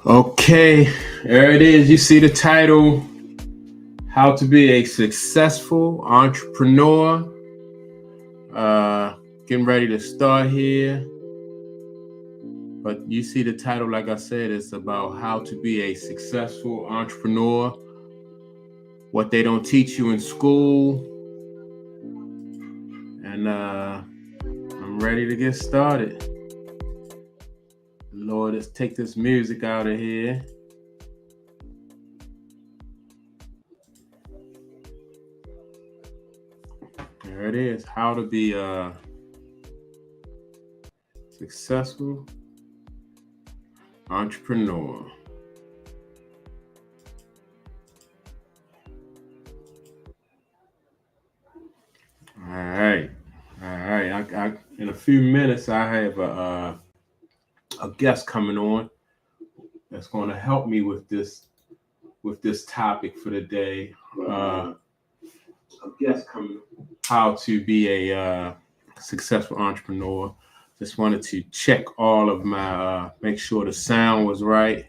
Okay, there it is. You see the title, How to Be a Successful Entrepreneur. Getting ready to start here. But you see the title, like I said, it's about how to be a successful entrepreneur, what they don't teach you in school. And I'm ready to get started. Lord, let's take this music out of here. There it is. How to be a successful entrepreneur. All right. I in a few minutes, I have a guest coming on that's going to help me with this topic for the day. A guest coming. How to be a successful entrepreneur. Just wanted to check all of my, make sure the sound was right.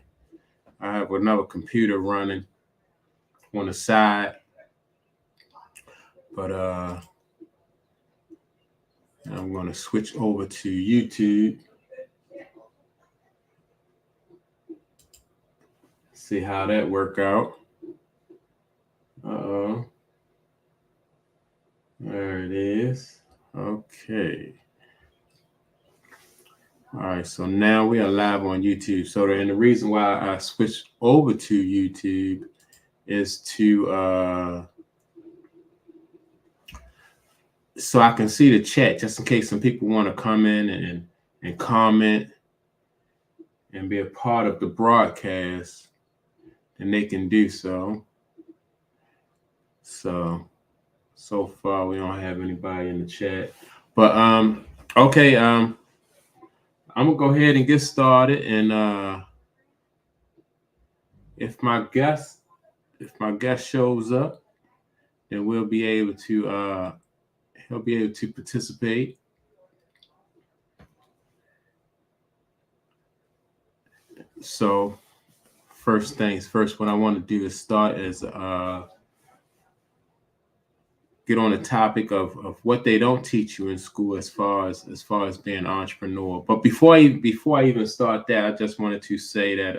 I have another computer running on the side, but I'm going to switch over to YouTube. See how that work out. There it is. Okay. All right, so now we are live on YouTube. So and the reason why I switched over to YouTube is to so I can see the chat, just in case some people want to come in and comment and be a part of the broadcast, then they can do so. So far we don't have anybody in the chat, but okay, I'm gonna go ahead and get started, and if my guest shows up, then we'll be able to he'll be able to participate. So first things first, what I want to do is start as get on the topic of what they don't teach you in school as far as being an entrepreneur. But before I even start that, I just wanted to say that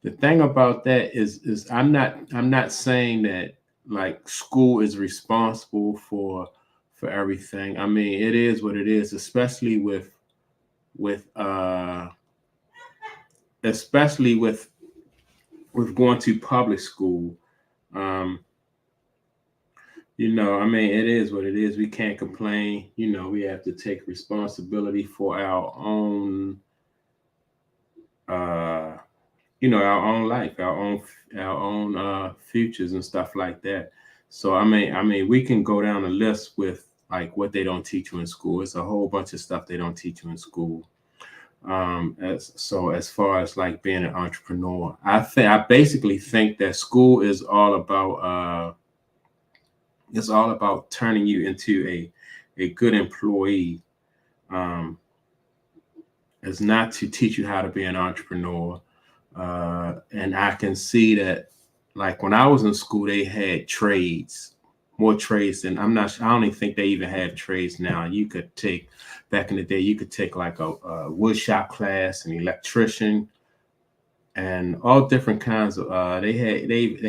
the thing about that is I'm not saying that like school is responsible for everything. I mean, it is what it is, especially with going to public school. I mean, it is what it is. We can't complain. We have to take responsibility for our own, our own life, our own futures and stuff like that. So, I mean, we can go down a list with like what they don't teach you in school. It's a whole bunch of stuff they don't teach you in school. As far as like being an entrepreneur, I basically think that school is all about, it's all about turning you into a good employee. It's not to teach you how to be an entrepreneur. And I can see that, like when I was in school, they had trades, more trades than I don't even think they even have trades now. You could take, back in the day, you could take like a wood shop class, an electrician, and all different kinds of they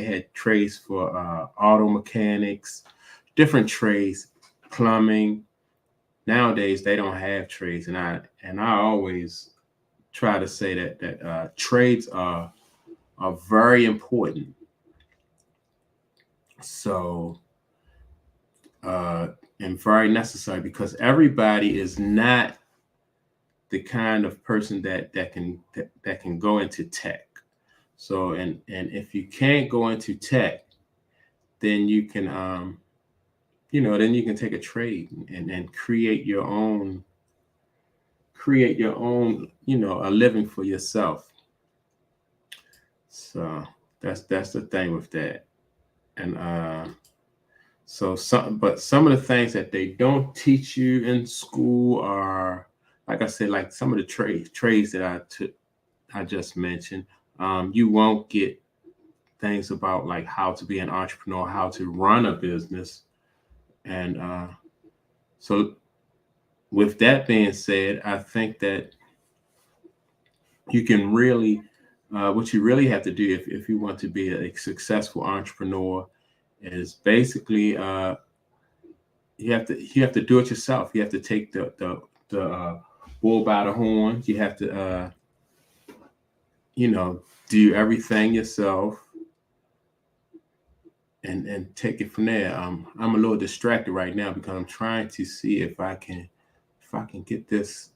had trades for auto mechanics, different trades, plumbing. Nowadays they don't have trades, and I always try to say that trades are very important. So and very necessary, because everybody is not the kind of person that can go into tech. So and if you can't go into tech, then you can then you can take a trade and create your own a living for yourself. So that's the thing with that. And some of the things that they don't teach you in school are like I said, like some of the trades that I just mentioned, you won't get things about like how to be an entrepreneur, how to run a business. And so with that being said, I think that you can really, what you really have to do if you want to be a successful entrepreneur is basically you have to do it yourself. You have to take the bull by the horns. You have to do everything yourself and take it from there. I'm a little distracted right now because I'm trying to see if I can get this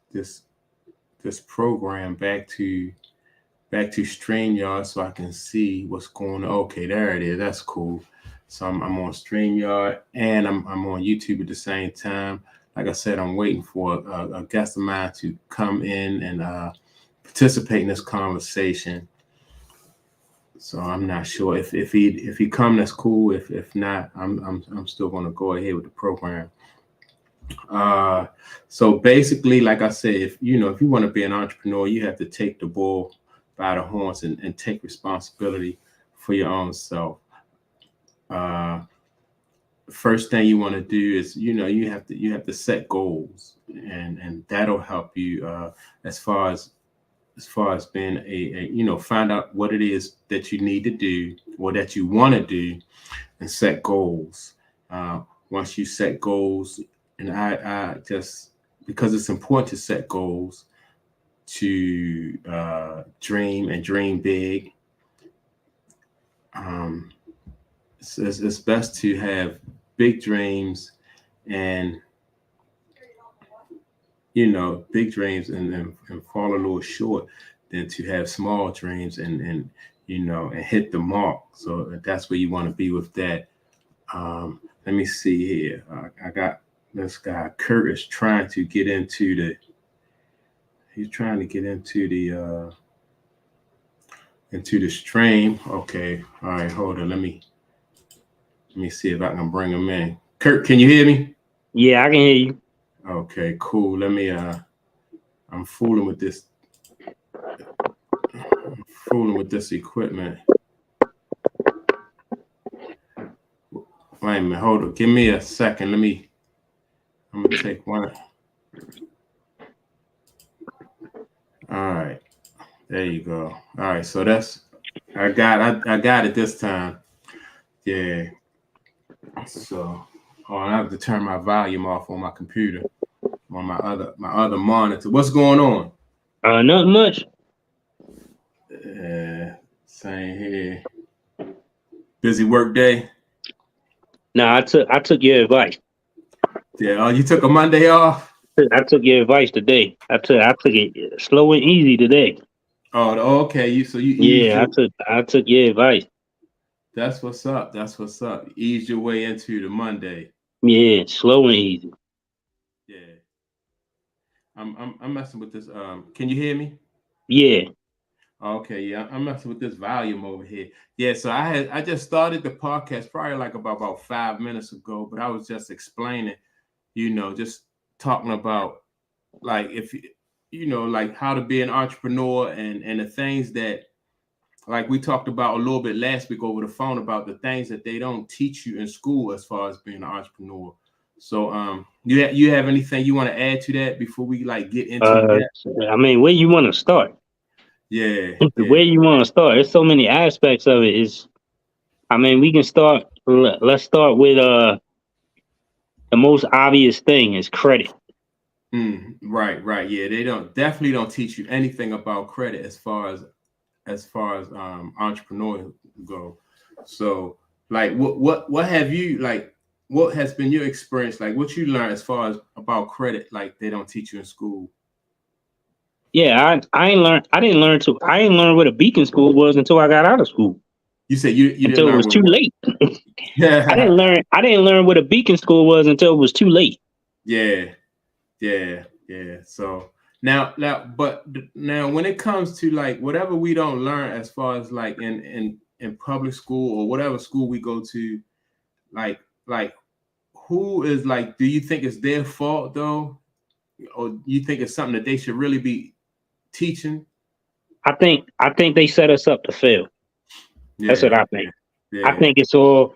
program back to StreamYard so I can see what's going on. Okay, there it is. That's cool. So I'm on StreamYard and I'm on YouTube at the same time. Like I said, I'm waiting for a guest of mine to come in and participate in this conversation. So I'm not sure if he come, that's cool. If not, I'm still going to go ahead with the program. So basically, like I said, if you want to be an entrepreneur, you have to take the bull by the horns and take responsibility for your own self. First thing you want to do is you have to set goals, and that'll help you as far as being a find out what it is that you need to do or that you want to do and set goals. Once you set goals, and I just, because it's important to set goals, to dream and dream big. It's best to have big dreams and big dreams and fall a little short than to have small dreams and hit the mark. So that's where you want to be with that. Let me see here. I got this guy Curtis trying to get into the. He's trying to get into the stream. Okay, all right. Hold on. Let me see if I can bring him in. Kurt, can you hear me? Yeah, I can hear you. Okay, cool. Let me. I'm fooling with this. I'm fooling with this equipment. Wait a minute. Hold on. Give me a second. I'm gonna take one. All right. There you go. All right. So I got it this time. Yeah. So I have to turn my volume off on my computer, on my other monitor. What's going on? Not much. Same here. Busy work day? No, I took your advice. Yeah. Oh, you took a Monday off? I took your advice today. I took it slow and easy today. Oh, okay. Yeah, I took your advice. That's what's up. That's what's up. Ease your way into the Monday. Yeah, slow and easy. Yeah. I'm messing with this. Can you hear me? Yeah. Okay, yeah, I'm messing with this volume over here. Yeah, so I just started the podcast probably like about 5 minutes ago, but I was just explaining, just talking about like if like how to be an entrepreneur and the things that like we talked about a little bit last week over the phone about the things that they don't teach you in school as far as being an entrepreneur. So you have anything you want to add to that before we like get into that? I mean, where you want to start? Yeah. Where you want to start? There's so many aspects of it. I mean, we can start. Let's start with the most obvious thing is credit. Right. Yeah, they definitely don't teach you anything about credit as far as entrepreneurs go. So like what have you like what has been your experience, like what you learned as far as about credit, like they don't teach you in school? Yeah, I didn't learn what a beacon school was until I got out of school. You said you didn't Until it learn was too late. Yeah. I didn't learn what a beacon school was until it was too late. Yeah. So now when it comes to like whatever we don't learn as far as like in public school or whatever school we go to, like who is like, do you think it's their fault though? or you think it's something that they should really be teaching? I think they set us up to fail. That's what I think. Yeah. I think it's all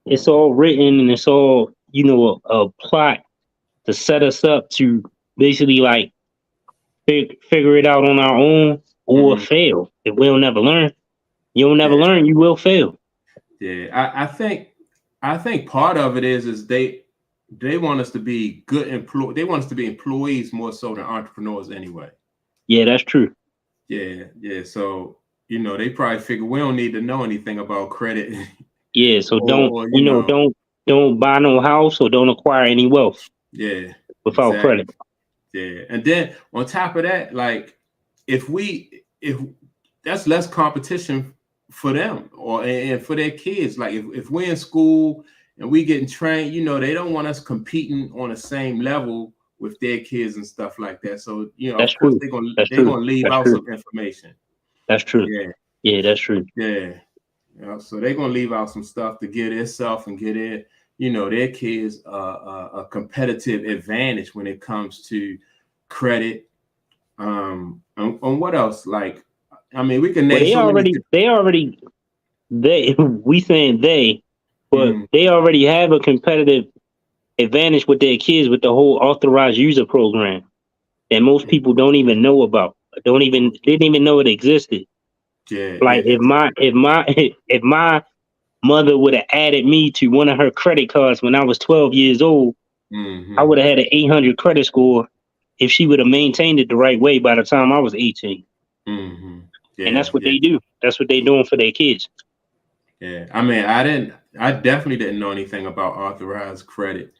written, and it's all, a plot to set us up to basically like figure it out on our own or fail. If we don't never learn, you'll never learn. You will fail. Yeah, I think part of it is they want us to be good employees. They want us to be employees more so than entrepreneurs anyway. Yeah, that's true. Yeah. So they probably figure we don't need to know anything about credit. Yeah. So don't buy no house or don't acquire any wealth. Yeah. Without credit. Yeah, and then on top of that, like if that's less competition for them and for their kids. Like if we're in school and we getting trained, they don't want us competing on the same level with their kids and stuff like that. So that's of course true. they're gonna leave out some information. That's true. Yeah, that's true. Yeah. So they're gonna leave out some stuff to get itself and get it. Their kids a competitive advantage when it comes to credit. On what else? Like, I mean, we can name we saying they, but they already have a competitive advantage with their kids with the whole authorized user program that most people don't even know about. Didn't even know it existed. Yeah. Like if my mother would have added me to one of her credit cards when I was 12 years old, I would have had an 800 credit score if she would have maintained it the right way by the time I was 18. Yeah, and that's what they do. That's what they're doing for their kids. Yeah. I mean, I definitely didn't know anything about authorized credit,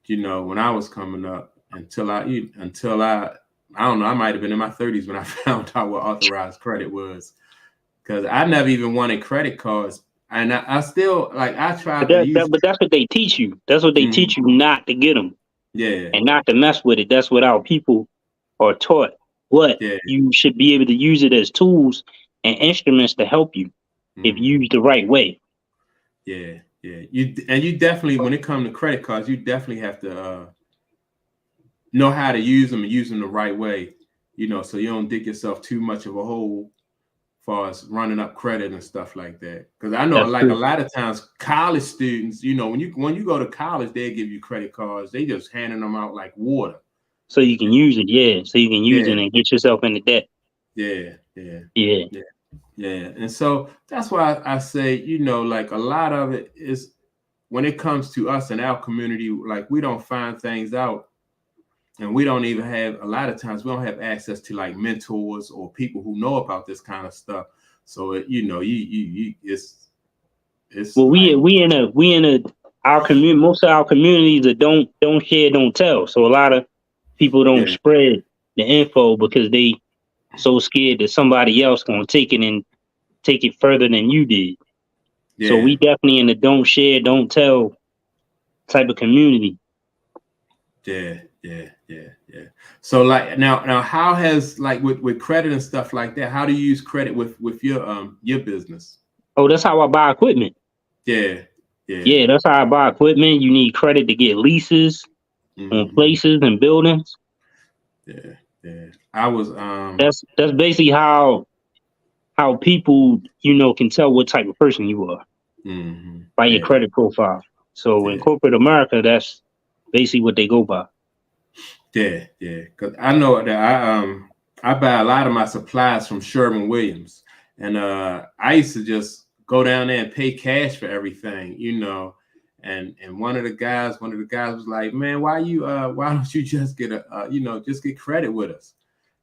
when I was coming up until I don't know, I might have been in my 30s when I found out what authorized credit was, because I never even wanted credit cards. And I still, like, I tried to use... But that's what they teach you. That's what they teach you, not to get them. Yeah. And not to mess with it. That's what our people are taught. You should be able to use it as tools and instruments to help you if used the right way. Yeah. You definitely, when it comes to credit cards, you definitely have to know how to use them and use them the right way, so you don't dig yourself too much of a hole far as running up credit and stuff like that. Because I know, a lot of times college students, when you go to college, they give you credit cards. They just handing them out like water. So you can use it, So you can use it and get yourself into debt. Yeah. And so that's why I say, like a lot of it is when it comes to us in our community, like we don't find things out. And we don't even have, a lot of times we don't have access to like mentors or people who know about this kind of stuff. So it's well, our community, most of our communities that don't share, don't tell. So a lot of people don't spread the info because they so scared that somebody else gonna take it and take it further than you did. So we definitely in the don't share, don't tell type of community. Yeah. So like now how has, like, with credit and stuff like that, how do you use credit with your business? Oh, that's how I buy equipment. Yeah, that's how I buy equipment. You need credit to get leases on places and buildings. Yeah. I was that's basically how people can tell what type of person you are by your credit profile. So in corporate America, that's basically what they go by. Yeah. Because I know that I buy a lot of my supplies from Sherwin-Williams, and I used to just go down there and pay cash for everything, And one of the guys was like, "Man, why don't you just get just get credit with us?"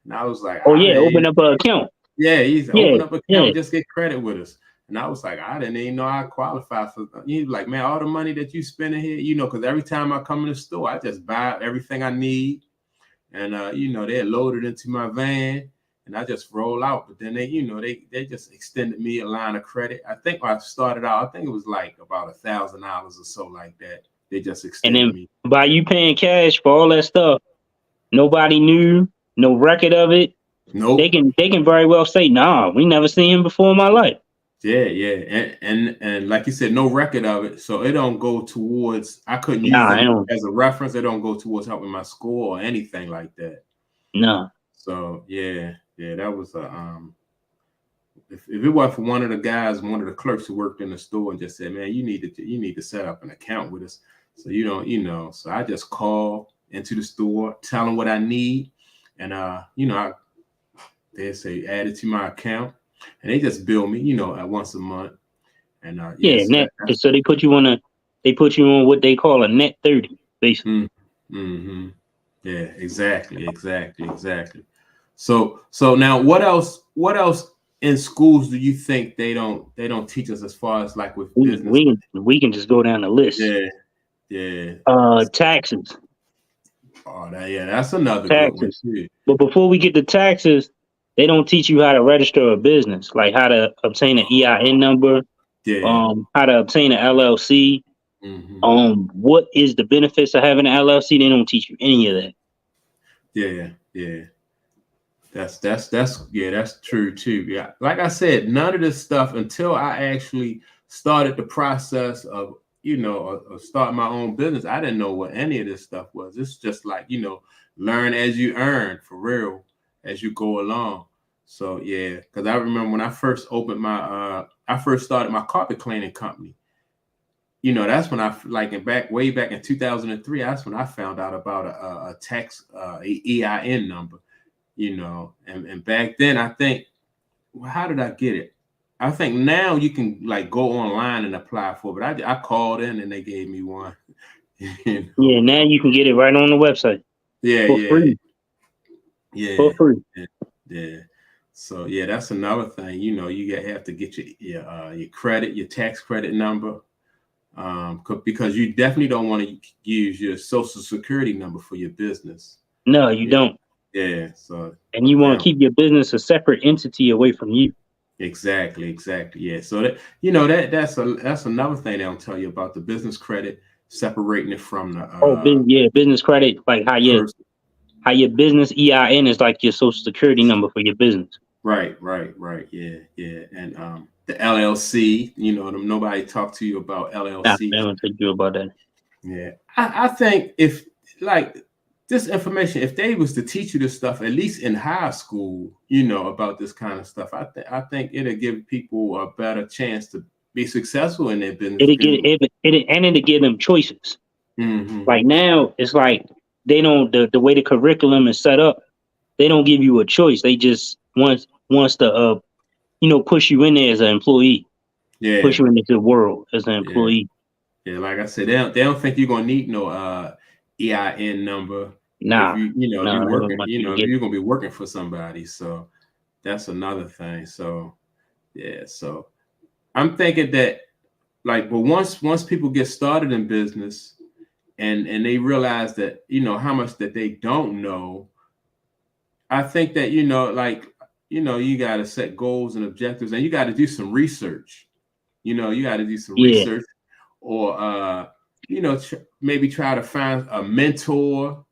And I was like, open up an account. Yeah, open up an account, just get credit with us. And I was like, I didn't even know I qualified for. He was like, "Man, all the money that you spending here, because every time I come in the store, I just buy everything I need, and they're loaded into my van, and I just roll out." But then they just extended me a line of credit. I think when I started out, I think it was like about $1,000 or so like that. They just extended me. By you paying cash for all that stuff, nobody knew, no record of it. Nope. They can very well say, "Nah, we never seen him before in my life." Yeah. And like you said, no record of it, so it don't go towards. I couldn't use I them don't. as a reference. It don't go towards helping my score or anything like that. No. So that was a If it wasn't for one of the guys, one of the clerks who worked in the store and just said, man, you need to set up an account with us. So you don't, so I just call into the store, tell them what I need, and they say add it to my account, and they just bill me, at once a month. And so they put you on what they call a net 30, basically. Mm-hmm. Yeah, exactly. So now what else in schools do you think they don't teach us as far as like with business? We can just go down the list. Yeah. Taxes. Oh, that's another taxes. Good one too. But before we get to taxes, they don't teach you how to register a business, like how to obtain an EIN number, how to obtain an LLC. Mm-hmm. What is the benefits of having an LLC? They don't teach you any of that. Yeah. That's true too. Yeah. Like I said, none of this stuff until I actually started the process of, start my own business. I didn't know what any of this stuff was. It's just like, learn as you earn, for real, as you go along. So yeah, because I remember when I first opened I first started my carpet cleaning company. That's when I way back in 2003. That's when I found out about a tax EIN number. And back then I think, well, how did I get it? I think now you can like go online and apply for it, but I called in and they gave me one. Yeah, now you can get it right on the website. For free. Yeah. For free. Yeah. So yeah, that's another thing. You have to get your credit, your tax credit number, because you definitely don't want to use your social security number for your business. No, you don't. Yeah. So and you want to keep your business a separate entity away from you. Exactly. Yeah. So that's another thing they don't tell you about the business credit, separating it from the business credit, like how your business EIN is like your social security number for your business. Right. Yeah. And the LLC, nobody talked to you about LLC. I don't tell you about that. Yeah. I think if like this information, if they was to teach you this stuff, at least in high school, about this kind of stuff, I think it'll give people a better chance to be successful in their business. It'll give them choices. Mm-hmm. Like now, it's like they don't the way the curriculum is set up. They don't give you a choice. They just wants to push you in there as an employee. Yeah. Push you into the world as an employee. Yeah, like I said, they don't think you're gonna need no EIN number. Nah, if you're working, you're gonna be working for somebody. So that's another thing. So yeah, so I'm thinking that but once people get started in business and they realize that how much that they don't know, I think that you got to set goals and objectives, and you got to do some research. You got to do some research, or maybe try to find a mentor,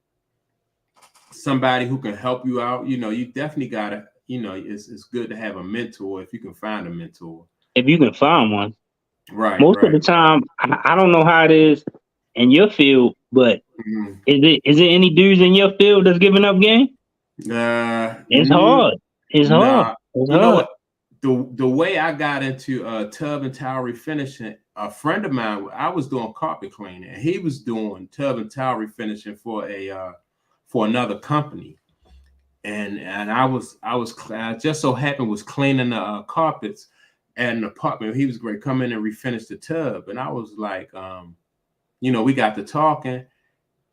somebody who can help you out. You definitely gotta, it's good to have a mentor if you can find a mentor. If you can find one. Right. Most of the time, I don't know how it is in your field, but is it any dudes in your field that's giving up game? It's hard. It's hard. It's hard. Know what? The way I got into tub and towel refinishing, a friend of mine, I was doing carpet cleaning, and he was doing tub and towel refinishing for another company, and I just so happened was cleaning the carpets at an apartment. He was great, come in and refinish the tub, and I was like, we got to talking,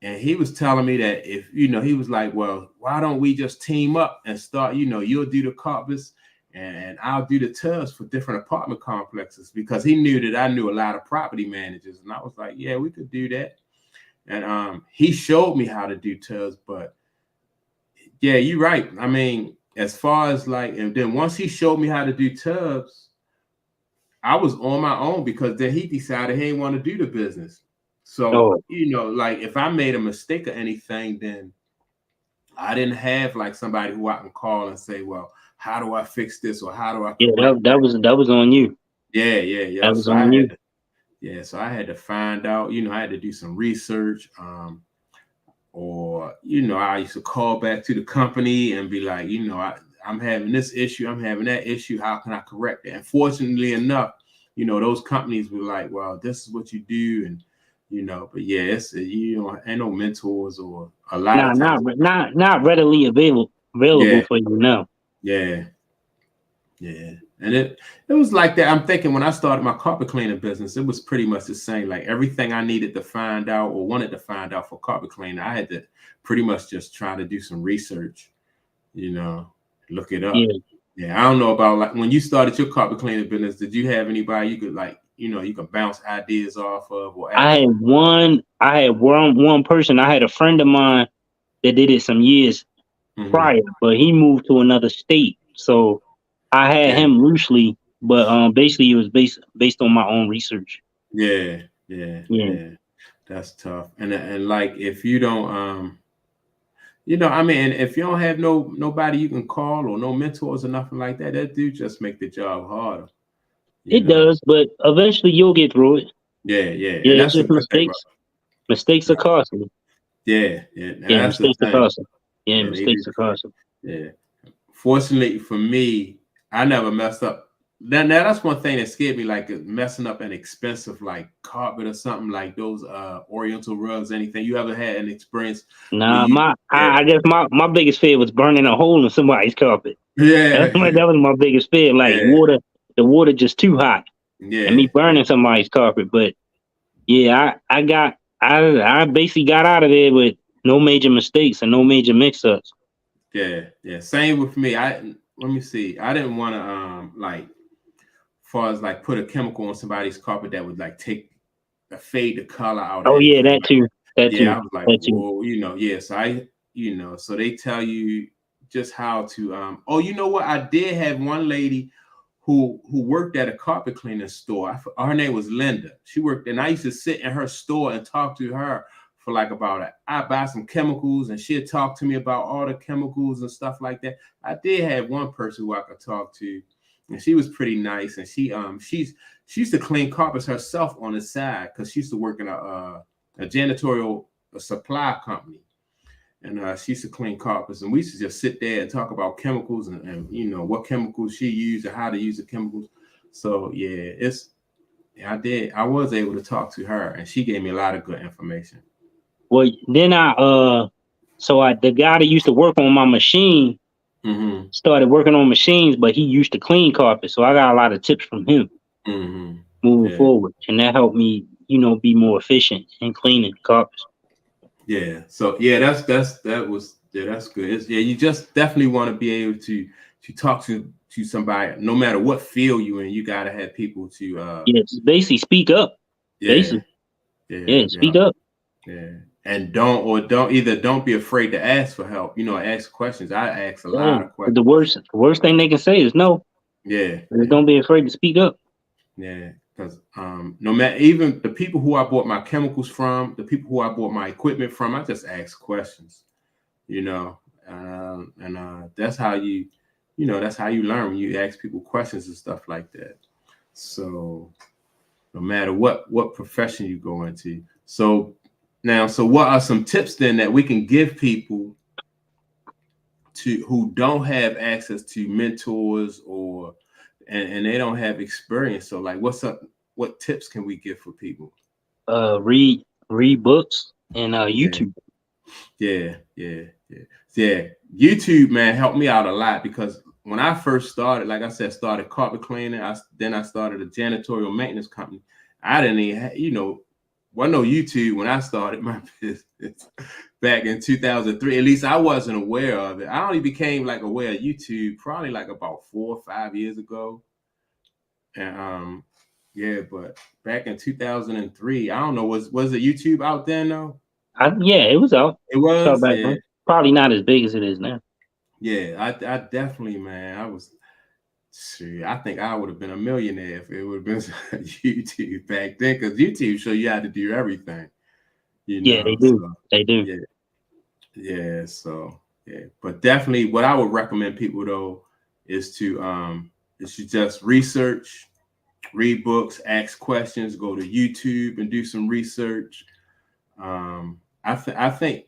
and he was telling me that if he was like, well, why don't we just team up and start? You'll do the carpets and I'll do the tubs for different apartment complexes, because he knew that I knew a lot of property managers, and I was like, yeah, we could do that. And he showed me how to do tubs, but yeah, you're right. I mean, as far as and then once he showed me how to do tubs, I was on my own, because then he decided he didn't want to do the business. So, if I made a mistake or anything, then I didn't have somebody who I can call and say, well, how do I fix this, or how do I that was on you. Yeah. That was So on you. so I had to find out, I had to do some research. Or, I used to call back to the company and be like, I'm having this issue, I'm having that issue. How can I correct it? And fortunately enough, those companies were like, well, this is what you do. And, but yeah, it's, ain't no mentors or a lot of times. Not readily available Yeah. for you now. Yeah. Yeah. And it was like that. I'm thinking when I started my carpet cleaning business, it was pretty much the same. Like everything I needed to find out or wanted to find out for carpet cleaning, I had to pretty much just try to do some research, look it up. Yeah. Yeah. I don't know about like when you started your carpet cleaning business, did you have anybody you could like, you can bounce ideas off of or ask? I had one person. I had a friend of mine that did it some years prior, but he moved to another state. So I had him loosely, but basically it was based on my own research. Yeah. Yeah. That's tough. And like if you don't I mean, if you don't have nobody you can call or no mentors or nothing like that, that do just make the job harder. It does, but eventually you'll get through it. Yeah. Yeah, And it's that's the just good thing mistakes. Mistakes are costly. Yeah. Yeah, That's the mistakes are thing. costly. Yeah, Yeah, they do. mistakes are costly. Yeah. Fortunately for me, I never messed up. Now that's one thing that scared me, like messing up an expensive like carpet or something like those oriental rugs, anything. You ever had an experience where Nah, you I guess my biggest fear was burning a hole in somebody's carpet. yeah. That was my biggest fear. Like the water just too hot, and me burning somebody's carpet. But yeah, I basically got out of there with no major mistakes and no major mix-ups. Yeah. Same with me. Let me see. I didn't want to like far as like put a chemical on somebody's carpet that would like fade the color out or Oh yeah, anything that like too. That yeah, too. I was like, That too. whoa, yes, so they tell you just how to oh, you know what? I did have one lady who worked at a carpet cleaning store. Her name was Linda. She worked, and I used to sit in her store and talk to her for like I buy some chemicals and she'd talk to me about all the chemicals and stuff like that. I did have one person who I could talk to, and she was pretty nice. And she used to clean carpets herself on the side because she used to work in a janitorial supply company, and she used to clean carpets, and we used to just sit there and talk about chemicals and what chemicals she used and how to use the chemicals. So yeah, I was able to talk to her, and she gave me a lot of good information. Well, then the guy that used to work on my machine started working on machines, but he used to clean carpets. So I got a lot of tips from him moving forward, and that helped me, be more efficient in cleaning carpets. Yeah. So yeah, that's good. You just definitely want to be able to talk to somebody, no matter what field you in. You got to have people to basically speak up. Basically, speak up. Yeah. And don't be afraid to ask for help. Ask questions. I ask a lot of questions. The worst thing they can say is no. Yeah. Don't be afraid to speak up. Yeah. Because no matter, even the people who I bought my chemicals from, the people who I bought my equipment from, I just ask questions. And that's how you learn, when you ask people questions and stuff like that. So no matter what profession you go into. So what are some tips then that we can give people who don't have access to mentors and they don't have experience? So like what tips can we give for people? Read books and YouTube. Yeah. YouTube, man, helped me out a lot, because when I first started, like I said, started carpet cleaning. Then I started a janitorial maintenance company. I didn't even, wasn't no YouTube when I started my business back in 2003. At least I wasn't aware of it. I only became like aware of YouTube probably like about 4 or 5 years ago. And but back in 2003, I don't know, was it YouTube out then though? It was out. It was, back then. Probably not as big as it is now. Yeah, I definitely, man. I think I would have been a millionaire if it would have been YouTube back then, because YouTube show you how to do everything. Yeah, they do. So, they do. Yeah. So yeah, but definitely, what I would recommend people though is to just research, read books, ask questions, go to YouTube and do some research. I think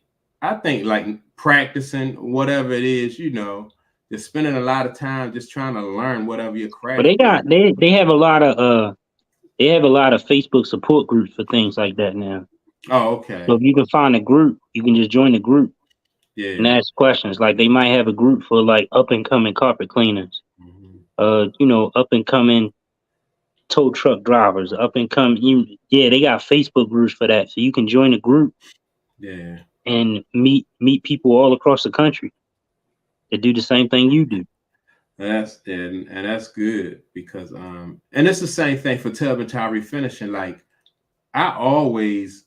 like practicing whatever it is, just spending a lot of time just trying to learn whatever your But craft they got is. they have a lot of Facebook support groups for things like that now. Oh, So okay. if you can find a group, you can just join the group and Yeah. ask questions. Like they might have a group for like up and coming carpet cleaners, Mhm. up and coming tow truck drivers, up and coming. Yeah, they got Facebook groups for that. So you can join a group Yeah. and meet people all across the country that do the same thing you do. And that's good because and it's the same thing for tub and tile refinishing. Like I always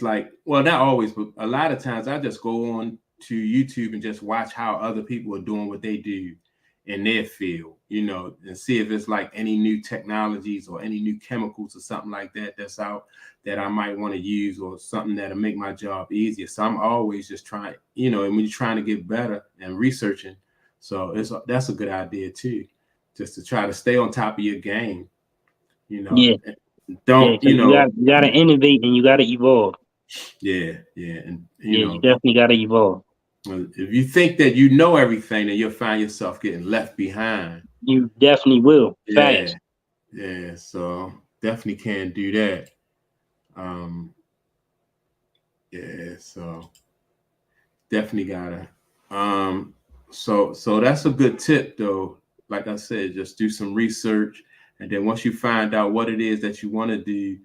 like, well, not always, but a lot of times I just go on to YouTube and just watch how other people are doing what they do in their field, and see if it's like any new technologies or any new chemicals or something like that that's out that I might want to use, or something that'll make my job easier. So I'm always just trying, and when you're trying to get better and researching, so that's a good idea too, just to try to stay on top of your game, you know. Yeah, yeah, Don't, because you gotta innovate and you gotta evolve. yeah, yeah. And Yeah, you definitely gotta evolve. if you think that you know everything, then you'll find yourself getting left behind. You definitely will. Yeah, Facts. yeah. So definitely can't do that. Um, yeah, so definitely gotta. Um, so that's a good tip though. Like I said, just do some research, and then once you find out what it is that you want to do,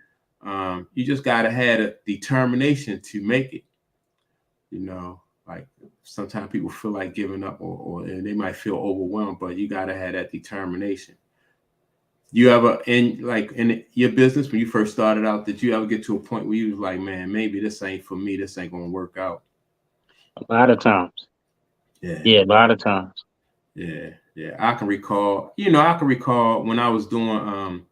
you just gotta have a determination to make it. Like sometimes people feel like giving up, or and they might feel overwhelmed, but you gotta have that determination. You ever in your business when you first started out, did you ever get to a point where you was like, man, maybe this ain't for me, this ain't gonna work out? A lot of times. Yeah, Yeah, a lot of times. yeah. I can recall when I was doing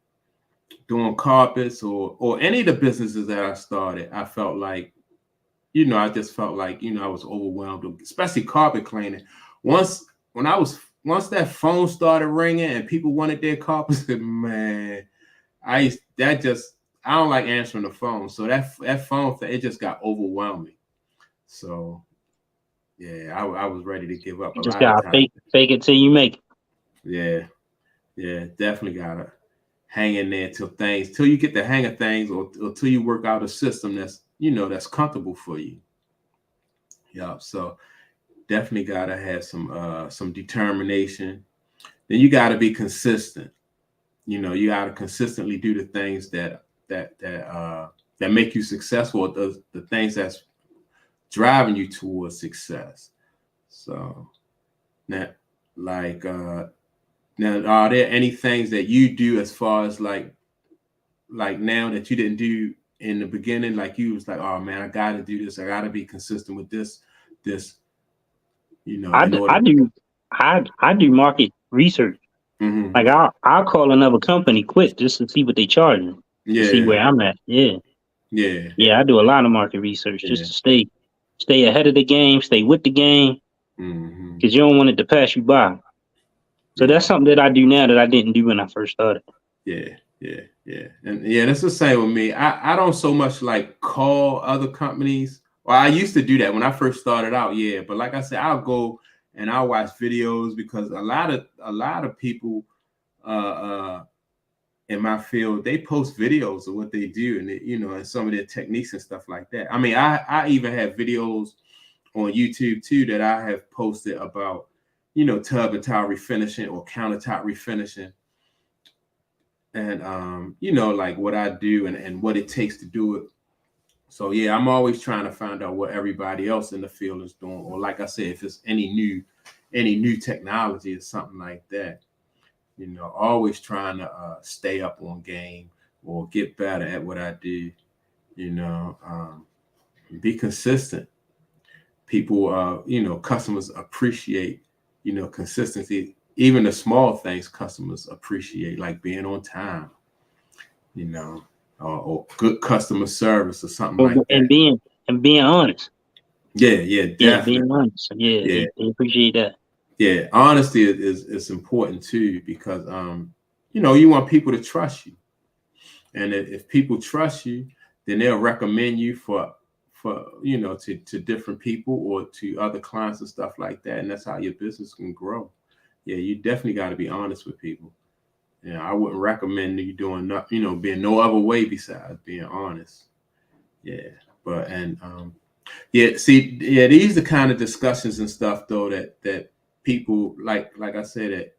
carpets, or any of the businesses that I started. I felt like, I just felt like, I was overwhelmed, especially carpet cleaning. Once once that phone started ringing and people wanted their carpets, man, I don't like answering the phone. So that phone thing, it just got overwhelming. So yeah, I was ready to give up You a just lot of gotta times. fake it till you make it. Yeah, yeah, definitely gotta hang in there till you get the hang of things, or till you work out a system that's comfortable for you. Yeah. So definitely gotta have some determination. Then you gotta be consistent. You gotta consistently do the things that make you successful, or the things that's driving you towards success. So now, like now, are there any things that you do as far as like now that you didn't do in the beginning? Like you was like, oh man, I gotta do this. I gotta be consistent with this, in order. I do market research. Hmm. Like I'll call another company quick just to see what they charging, to see Yeah, where I'm at. Yeah. yeah, Yeah, I do a lot of market research just yeah. to stay ahead of the game, stay with the game, Hmm. because you don't want it to pass you by. So that's Yeah, something that I do now that I didn't do when I first started. yeah. And yeah, that's the same with me. I don't so much like call other companies. Well, I used to do that when I first started out, yeah. But like I said, I'll go and I'll watch videos, because a lot of people uh uh in my field, they post videos of what they do, and and some of their techniques and stuff like that. I mean, I even have videos on YouTube too that I have posted about, tub and tile refinishing or countertop refinishing, and like what I do, and what it takes to do it. So yeah, I'm always trying to find out what everybody else in the field is doing, or like I said, if it's any new technology or something like that. Always trying to stay up on game, or get better at what I do. Be consistent. People, customers appreciate, consistency. Even the small things customers appreciate, like being on time, you know, or good customer service or something Or- like And that. being honest. Yeah, Yeah, being definitely. honest. Yeah, Yeah, they appreciate that. yeah. Honesty is important too, because you want people to trust you. And if people trust you, then they'll recommend you for to different people or to other clients and stuff like that. And that's how your business can grow. Yeah, you definitely got to be honest with people. Yeah, I wouldn't recommend you doing being no other way besides being honest. Yeah, but these are the kind of discussions and stuff though that people like I said that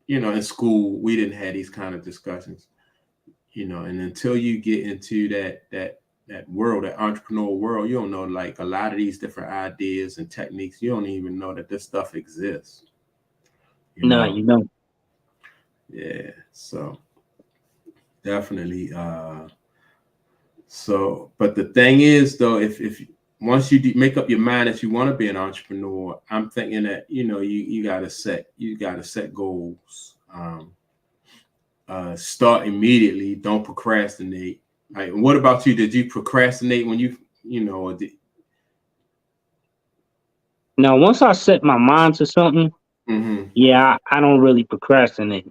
in school we didn't have these kind of discussions. And until you get into that world, that entrepreneurial world, you don't know like a lot of these different ideas and techniques. You don't even know that this stuff exists. No, you don't. Yeah, so definitely. But the thing is, though, if once you make up your mind that you want to be an entrepreneur, I'm thinking that you gotta set goals. Start immediately. Don't procrastinate. Like, what about you? Did you procrastinate when Now, once I set my mind to something, yeah, I don't really procrastinate.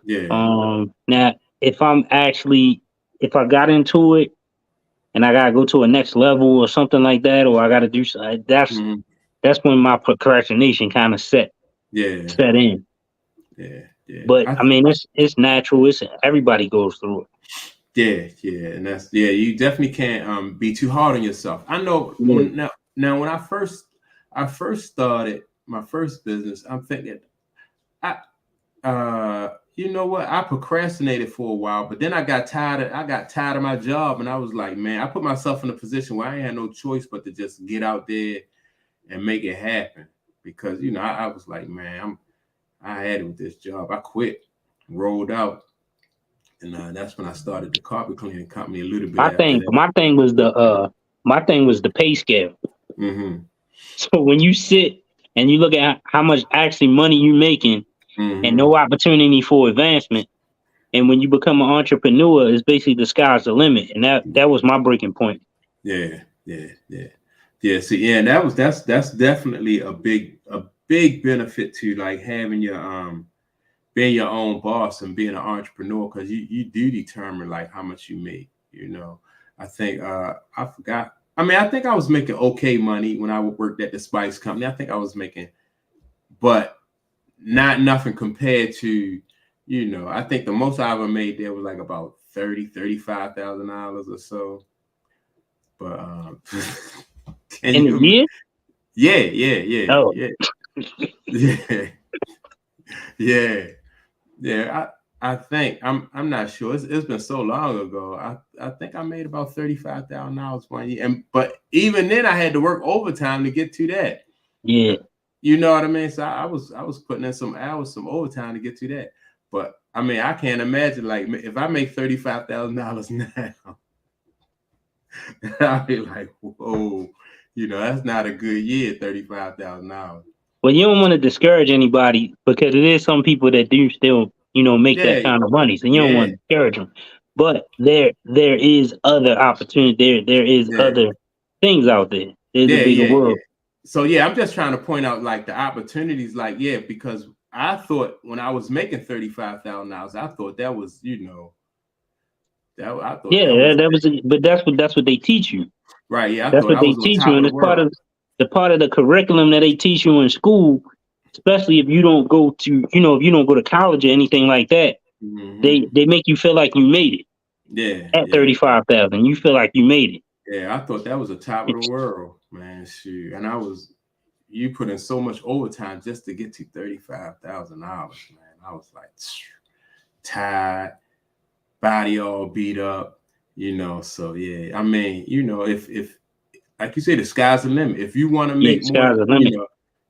Yeah. Now, if I got into it and I gotta go to a next level or something like that, or I gotta do something, that's when my procrastination kind of set in. Yeah. But I mean, it's natural. Everybody goes through it. Yeah, and you definitely can't be too hard on yourself. I know. Now when I first started my first business, I'm thinking you know what? I procrastinated for a while, but then I got tired of my job, and I was like, man, I put myself in a position where I had no choice but to just get out there and make it happen. Because I was like, man, I had it with this job. I quit, rolled out, and that's when I started the carpet cleaning company a little bit. My thing was the pay scale. So when you sit and you look at how much actually money you're making and no opportunity for advancement, and when you become an entrepreneur, it's basically the sky's the limit, and that was my breaking point. Yeah. See, and that's definitely a big benefit to like having your being your own boss and being an entrepreneur, because you do determine like how much you make. I think I forgot. I mean, I think I was making okay money when I worked at the spice company. I think I was making, but not nothing compared to, I think the most I ever made there was like about $35,000 or so. But in a year? Yeah. Oh. Yeah. I think I'm not sure. It's been so long ago. I think I made about $35,000 one year, but even then I had to work overtime to get to that. Yeah, you know what I mean. So I was putting in some hours, some overtime to get to that. But I mean, I can't imagine like if I make $35,000 now, I'll be like, whoa, that's not a good year. $35,000. Well, you don't want to discourage anybody, because it is some people that do still, make that kind of money. So you don't want to discourage them. But there is other opportunity. There is other things out there. There's a bigger world. So I'm just trying to point out like the opportunities. Like because I thought when I was making $35,000, I thought that was but that's what they teach you. Right. Yeah. That's what they teach you, and it's part of the curriculum that they teach you in school. Especially if you don't go to, if you don't go to college or anything like that, they make you feel like you made it. Yeah. At 35,000, you feel like you made it. Yeah, I thought that was the top of the world, man. Shoot, and you put in so much overtime just to get to $35,000, man. I was like tired, body all beat up, So yeah, I mean, if like you say, the sky's the limit. If you want to make more,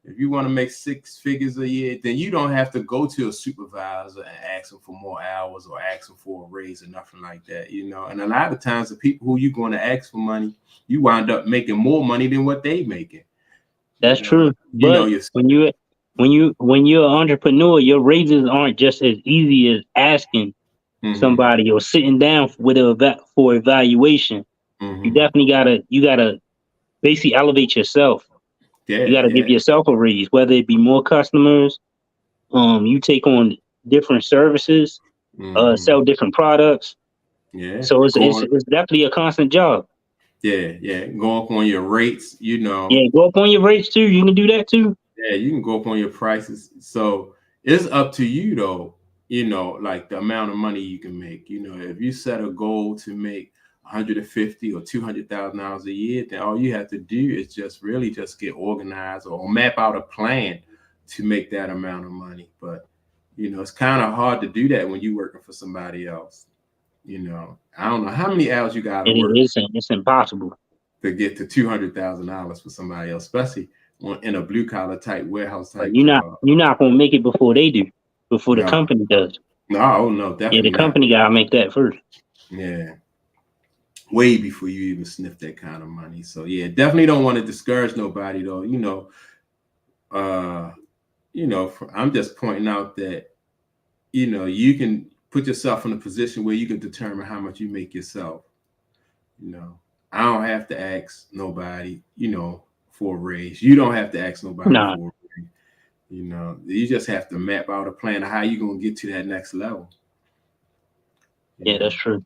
if you want to make 6 figures a year, then you don't have to go to a supervisor and ask them for more hours or ask them for a raise or nothing like that, And a lot of times the people who you're going to ask for money, you wind up making more money than what they making. That's true. But when you're an entrepreneur, your raises aren't just as easy as asking somebody or sitting down for evaluation. You definitely gotta basically elevate yourself. You got to give yourself a raise, whether it be more customers, you take on different services. sell different products. Yeah. So it's definitely a constant job. Yeah. Go up on your rates, you know. Yeah, go up on your rates too. You can do that too. Yeah, you can go up on your prices. So it's up to you though, you know, like the amount of money you can make. You know, if you set a goal to make 150 or $200,000 a year, then all you have to do is just get organized or map out a plan to make that amount of money. But you know, it's kind of hard to do that when you're working for somebody else. You know, I don't know how many hours you got to work. It's impossible To get to $200,000 for somebody else, especially in a blue collar type warehouse type you're job. not gonna make it before they do, before the company does. No, definitely. Yeah, the company gotta make that first. Yeah, way before you even sniff that kind of money. So yeah, definitely don't want to discourage nobody though. I'm just pointing out that you can put yourself in a position where you can determine how much you make yourself. I don't have to ask nobody, for a raise. You don't have to ask nobody for a raise. You just have to map out a plan of how you're going to get to that next level. Yeah, that's true.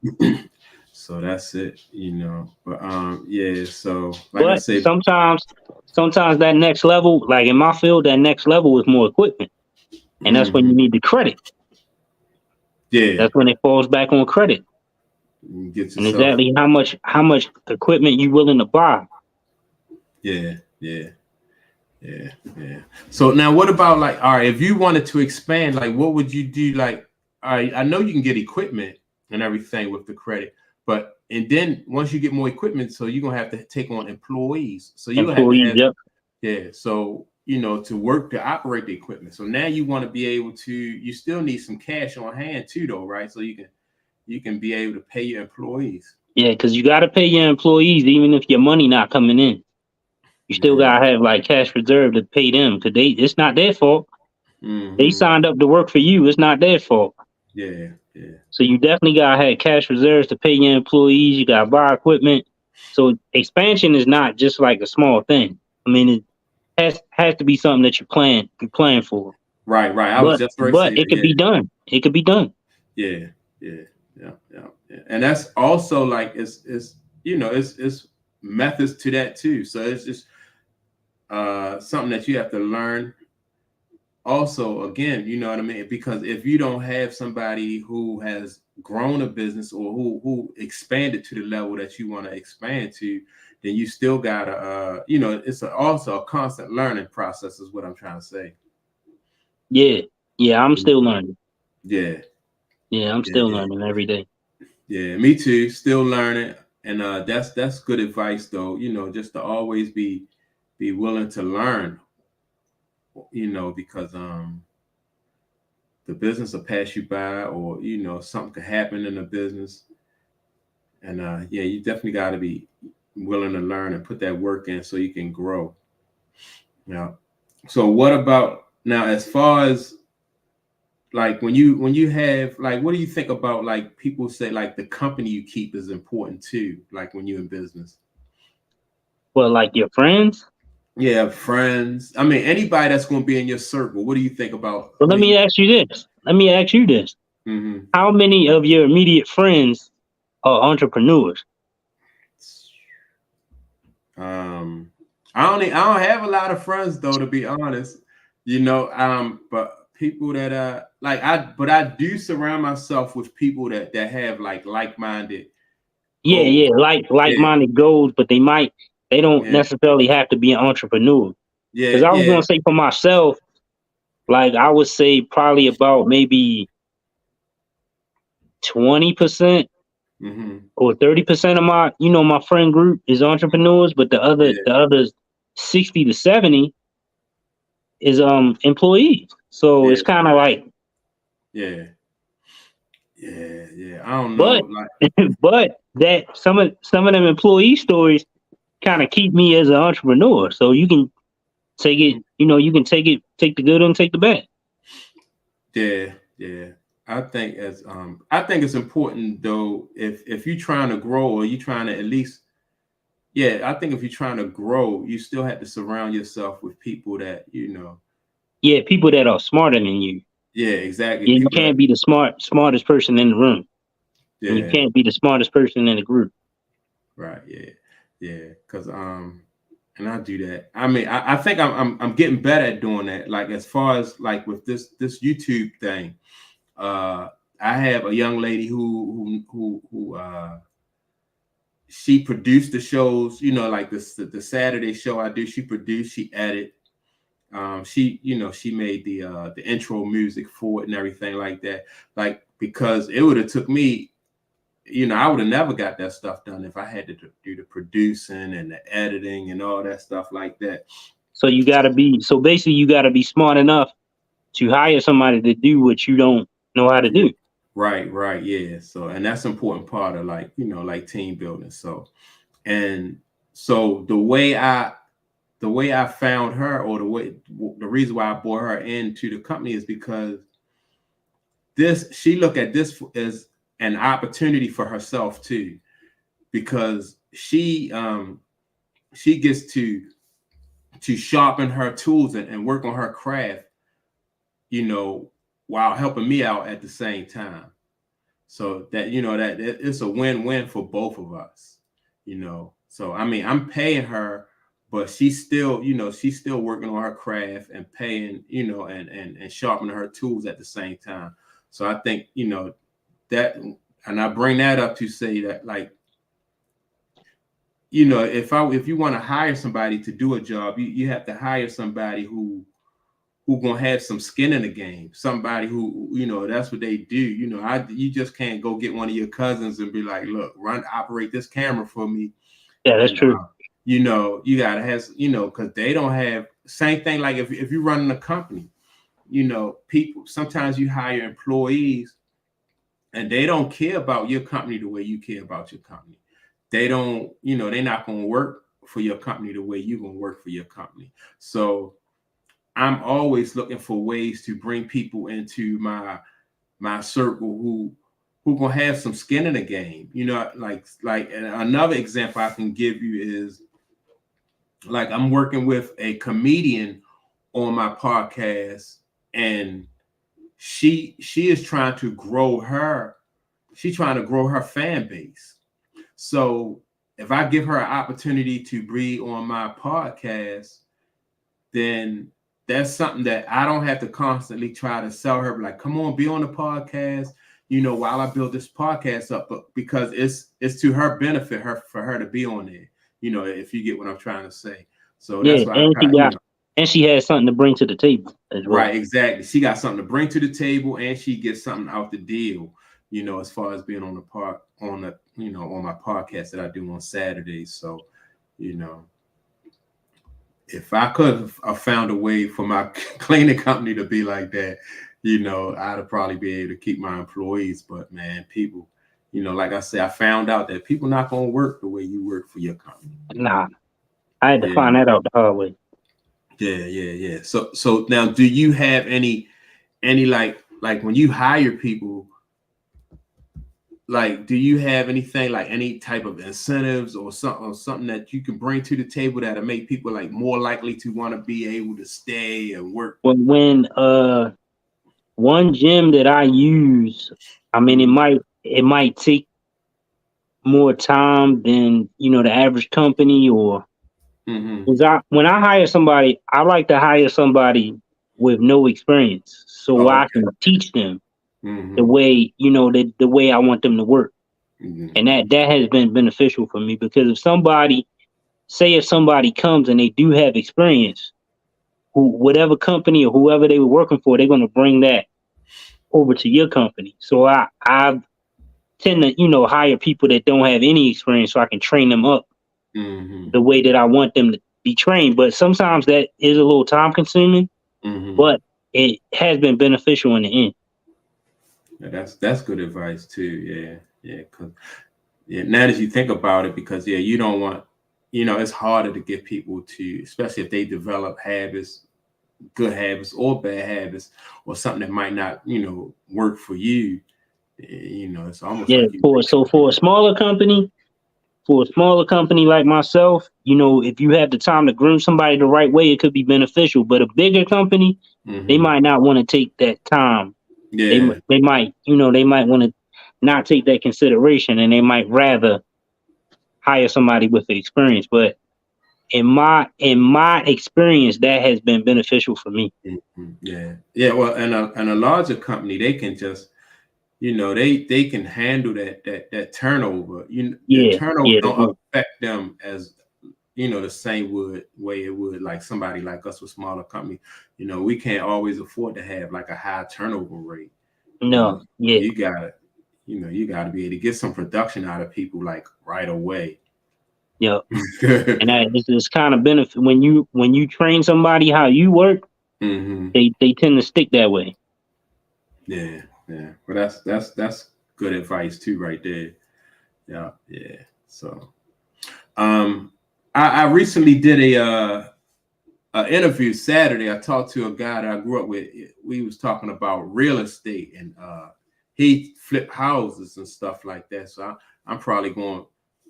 So that's it, But so I say, sometimes that next level, like in my field, that next level is more equipment. And that's when you need the credit. Yeah. That's when it falls back on credit. And exactly how much equipment you willing to buy. Yeah. So now what about like, all right, if you wanted to expand, like what would you do? Like, all right, I know you can get equipment and everything with the credit, and then once you get more equipment, so you're gonna have to take on employees. So you have to have, so to work to operate the equipment. So now you want to be able to, you still need some cash on hand too, though, right? So you can be able to pay your employees. Yeah, because you got to pay your employees even if your money not coming in. You still gotta have like cash reserve to pay them because it's not their fault. They signed up to work for you. It's not their fault. Yeah. So you definitely gotta have cash reserves to pay your employees. You gotta buy equipment. So expansion is not just like a small thing. I mean, it has to be something that you plan for. Right. But it could be done. It could be done. Yeah. And that's also like it's methods to that too. So it's just something that you have to learn. Also, again, you know what I mean? Because if you don't have somebody who has grown a business or who expanded to the level that you want to expand to, then you still gotta, it's also a constant learning process is what I'm trying to say. Yeah, I'm still learning. Yeah, I'm still learning every day. Yeah, me too. Still learning, and that's good advice, though. Just to always be willing to learn. Because the business will pass you by, or something could happen in the business, and you definitely got to be willing to learn and put that work in so you can grow. Yeah. So what about now? As far as like when you have like, what do you think about like people say like the company you keep is important too, like when you're in business? Well, like your friends? Yeah, friends. I mean, anybody that's going to be in your circle. What do you think about? Well, let me ask you this. Mm-hmm. How many of your immediate friends are entrepreneurs? I don't have a lot of friends though, to be honest. But people that I do surround myself with people that have like-minded. Yeah, like-minded goals, but they don't necessarily have to be an entrepreneur. Yeah, because I was gonna say for myself, like I would say probably about maybe 20% or 30% of my friend group is entrepreneurs, but the other 60 to 70 is employees. So it's kind of like I don't know. But that some of them employee stories kind of keep me as an entrepreneur. So you can take it, take the good and take the bad. Yeah. I think it's important though, if you're trying to grow or you're trying to at least, I think if you're trying to grow, you still have to surround yourself with people that, Yeah, people that are smarter than you. Yeah, exactly. Yeah, you People can't be the smartest person in the room. yeah. And you can't be the smartest person in the group. Right. Yeah. Yeah. Because and I do that. I mean, I think I'm getting better at doing that. Like as far as like with this YouTube thing, I have a young lady who she produced the shows. You know, like the Saturday show I do. She produced. She edited. She made the intro music for it and everything like that. Like because it would have took me. I would have never got that stuff done if I had to do the producing and the editing and all that stuff like that. So basically you gotta be smart enough to hire somebody to do what you don't know how to do. Right, yeah. So, and that's an important part of like team building. So the way I found her, or the reason why I brought her into the company is because she looked at this as an opportunity for herself too, because she gets to sharpen her tools and work on her craft, while helping me out at the same time. So that that it's a win-win for both of us. So I mean, I'm paying her, but she's still working on her craft and paying, and sharpening her tools at the same time. So I think that, and I bring that up to say that, like, if you want to hire somebody to do a job, you have to hire somebody who gonna have some skin in the game. Somebody who, that's what they do. You just can't go get one of your cousins and be like, look, operate this camera for me. Yeah, that's true. You gotta have, because they don't have same thing. Like if you're running a company, people, sometimes you hire employees and they don't care about your company the way you care about your company. They don't, they're not going to work for your company the way you're going to work for your company. So I'm always looking for ways to bring people into my circle who gonna have some skin in the game. Like another example I can give you is, like, I'm working with a comedian on my podcast, and she is trying to grow her fan base. So if I give her an opportunity to be on my podcast, then that's something that I don't have to constantly try to sell her, like, come on, be on the podcast, while I build this podcast up, but because it's to her benefit, for her to be on there, if you get what I'm trying to say. So that's why and she has something to bring to the table as well. Right, exactly. She got something to bring to the table, and she gets something out the deal, as far as being on my podcast that I do on Saturdays. So, if I could have found a way for my cleaning company to be like that, I'd probably be able to keep my employees. But man, people, like I said, I found out that people not gonna work the way you work for your company. Nah, I had to find that out the hard way. Yeah. So now, do you have any like when you hire people, like, do you have anything, like any type of incentives or something that you can bring to the table that'll make people like more likely to want to be able to stay and work? Well, when one gym that I use, I mean, it might take more time than the average company, or when I hire somebody, I like to hire somebody with no experience, so I can teach them the way the way I want them to work. And that has been beneficial for me, because if somebody comes and they do have experience, whatever company or whoever they were working for, they're going to bring that over to your company. So I tend to hire people that don't have any experience, so I can train them up the way that I want them to be trained. But sometimes that is a little time consuming, but it has been beneficial in the end. Yeah, that's good advice too. Yeah. Cause now that you think about it, because you don't want, it's harder to get people to, especially if they develop habits, good habits or bad habits, or something that might not, work for you. It's almost like for a smaller company, for a smaller company like myself, if you have the time to groom somebody the right way, it could be beneficial. But a bigger company, they might not want to take that time. Yeah. They might want to not take that consideration, and they might rather hire somebody with the experience. But in my experience, that has been beneficial for me. Yeah. Well, and a larger company, they can just, they can handle that turnover. The turnover don't affect them as the same way it would like somebody like us with smaller company. We can't always afford to have like a high turnover rate. No, you gotta be able to get some production out of people like right away. Yeah, and it's kind of benefit when you train somebody how you work. They tend to stick that way. Yeah. But that's good advice too, right there. Yeah. So, I recently did a interview Saturday. I talked to a guy that I grew up with. We was talking about real estate, and he flipped houses and stuff like that. So I'm probably going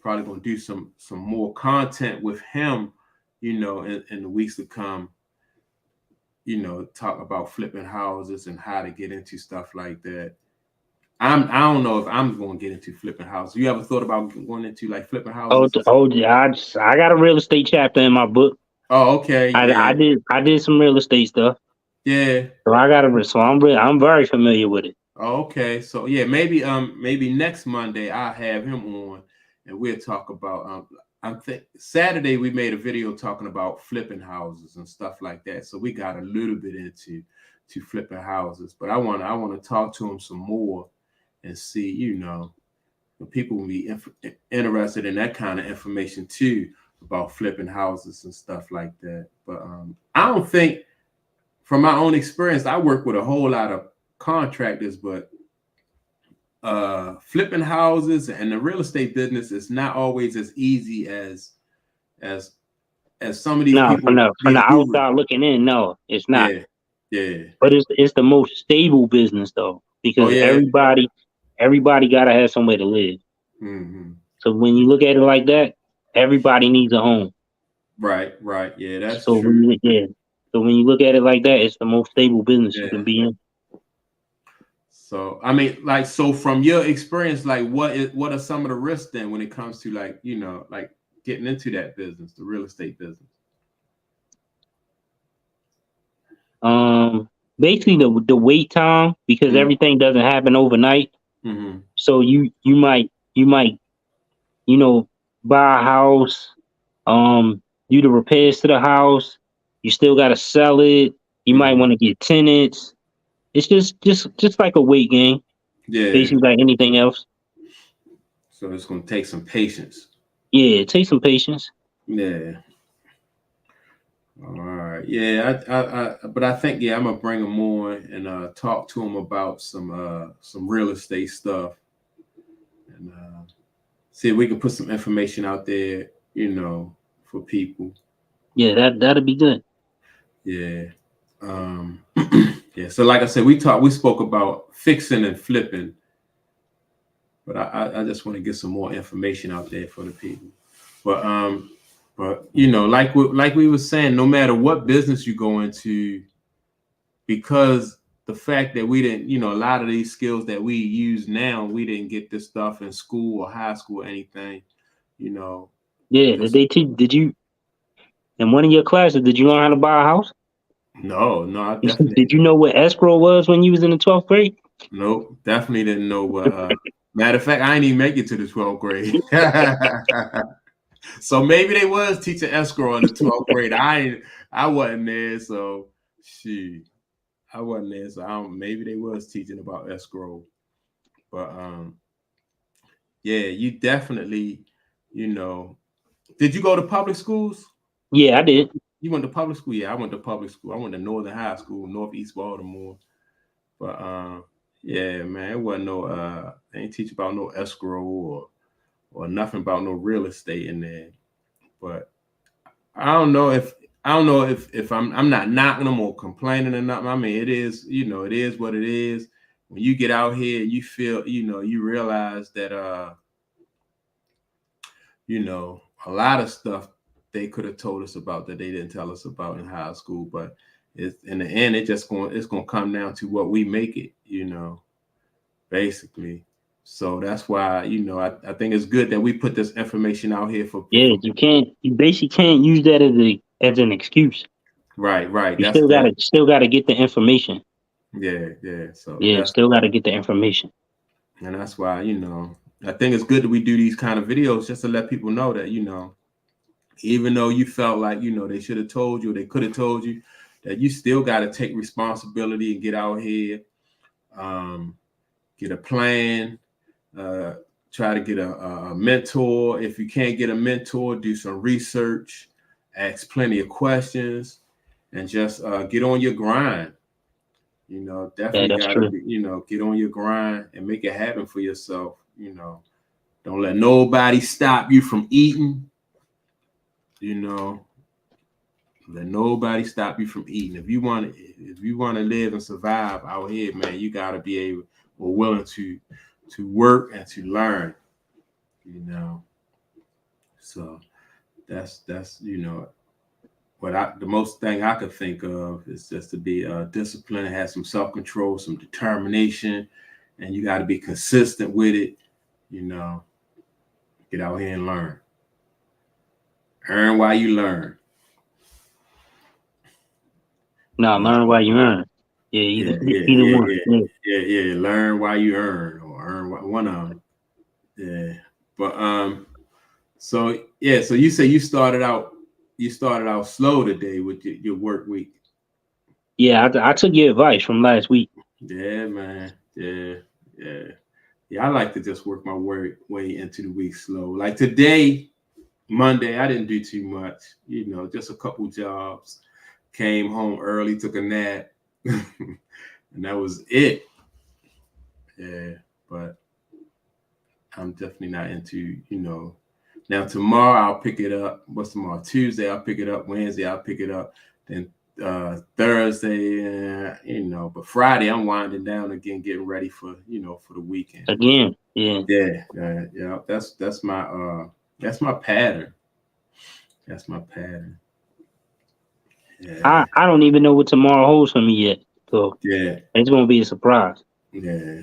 to do some more content with him, in the weeks to come. Talk about flipping houses and how to get into stuff like that. I don't know if I'm going to get into flipping houses. You ever thought about going into like flipping houses? Yeah, I got a real estate chapter in my book. Oh, okay. I did some real estate stuff. Yeah. So I'm very familiar with it. Oh, okay. So yeah, maybe next Monday I'll have him on and we'll talk about I think Saturday we made a video talking about flipping houses and stuff like that. So we got a little bit into flipping houses, but I want to talk to him some more and see, people will be interested in that kind of information too about flipping houses and stuff like that. But I don't think, from my own experience, I work with a whole lot of contractors, but flipping houses and the real estate business is not always as easy as some of these people. From the outside looking in, no, it's not. Yeah. But it's the most stable business though, because everybody gotta have somewhere to live. So when you look at it like that, everybody needs a home. Right. Yeah, that's true. So when you look at it like that, it's the most stable business you can be in. So I mean, like, so from your experience, like, what are some of the risks then when it comes to like, like getting into that business, the real estate business? Basically the wait time, because everything doesn't happen overnight. So you might buy a house, do the repairs to the house. You still got to sell it. You might want to get tenants. It's just like a wait game. Yeah. Basically like anything else. So it's going to take some patience. Yeah, it takes some patience. Yeah. All right. Yeah, but I think I'm gonna bring him on and talk to him about some real estate stuff, and see if we can put some information out there, for people. Yeah, that'd be good. Yeah. Yeah. So like I said, we spoke about fixing and flipping, but I just want to get some more information out there for the people. But like we were saying, no matter what business you go into, because the fact that we didn't, a lot of these skills that we use now, we didn't get this stuff in school or high school or anything, Yeah, did you in one of your classes, did you learn how to buy a house? No, I definitely Did you know what escrow was when you was in the 12th grade? Nope, definitely didn't know what matter of fact, I didn't even make it to the 12th grade. So maybe they was teaching escrow in the 12th grade. I wasn't there, so I wasn't there, so maybe they was teaching about escrow. But yeah, you definitely, did you go to public schools? Yeah, I did. You went to public school? Yeah, I went to public school. I went to Northern High School, Northeast Baltimore. But yeah, man, it wasn't no they ain't teach about no escrow or nothing about no real estate in there. But I don't know if I'm not knocking them or complaining or nothing. I mean, it is, it is what it is. When you get out here, you feel, you realize that you know, a lot of stuff they could have told us about that they didn't tell us about in high school. But it's in the end, it's gonna come down to what we make it, you know, basically. So that's why, you know, I think it's good that we put this information out here for you basically can't use that as an excuse. right. You still gotta get the information. Yeah. So Yeah, still gotta get the information. and that's why, you know, I think it's good that we do these kind of videos just to let people know that, you know, even though you felt like, you know, they should have told you, or they could have told you, that you still got to take responsibility and get out here, get a plan, try to get a mentor. If you can't get a mentor, do some research, ask plenty of questions, and just get on your grind. You know, definitely got to, you know, get on your grind and make it happen for yourself. You know, don't let nobody stop you from eating. You know, let nobody stop you from eating. If you want to live and survive out here, man, you got to be able or willing to work and to learn. You know, so that's you know what the most thing I could think of is just to be disciplined, have some self-control, some determination, and you got to be consistent with it. You know, get out here and learn. Earn while you learn. No, learn while you earn. Yeah, either one. Yeah. Learn while you earn, or earn one of them. Yeah, but so yeah, so you say you started out slow today with your work week. Yeah, I took your advice from last week. Yeah, man. Yeah. I like to just work my way into the week slow. Like today, Monday, I didn't do too much. You know, just a couple jobs. Came home early, took a nap, and that was it. Yeah, but I'm definitely not into, you know. Now tomorrow I'll pick it up. What's tomorrow? Tuesday I'll pick it up. Wednesday I'll pick it up. Then Thursday, you know. But Friday I'm winding down again, getting ready for, you know, for the weekend. Again, yeah. That's my pattern. That's my pattern. Yeah. I don't even know what tomorrow holds for me yet. So yeah, it's gonna be a surprise. Yeah,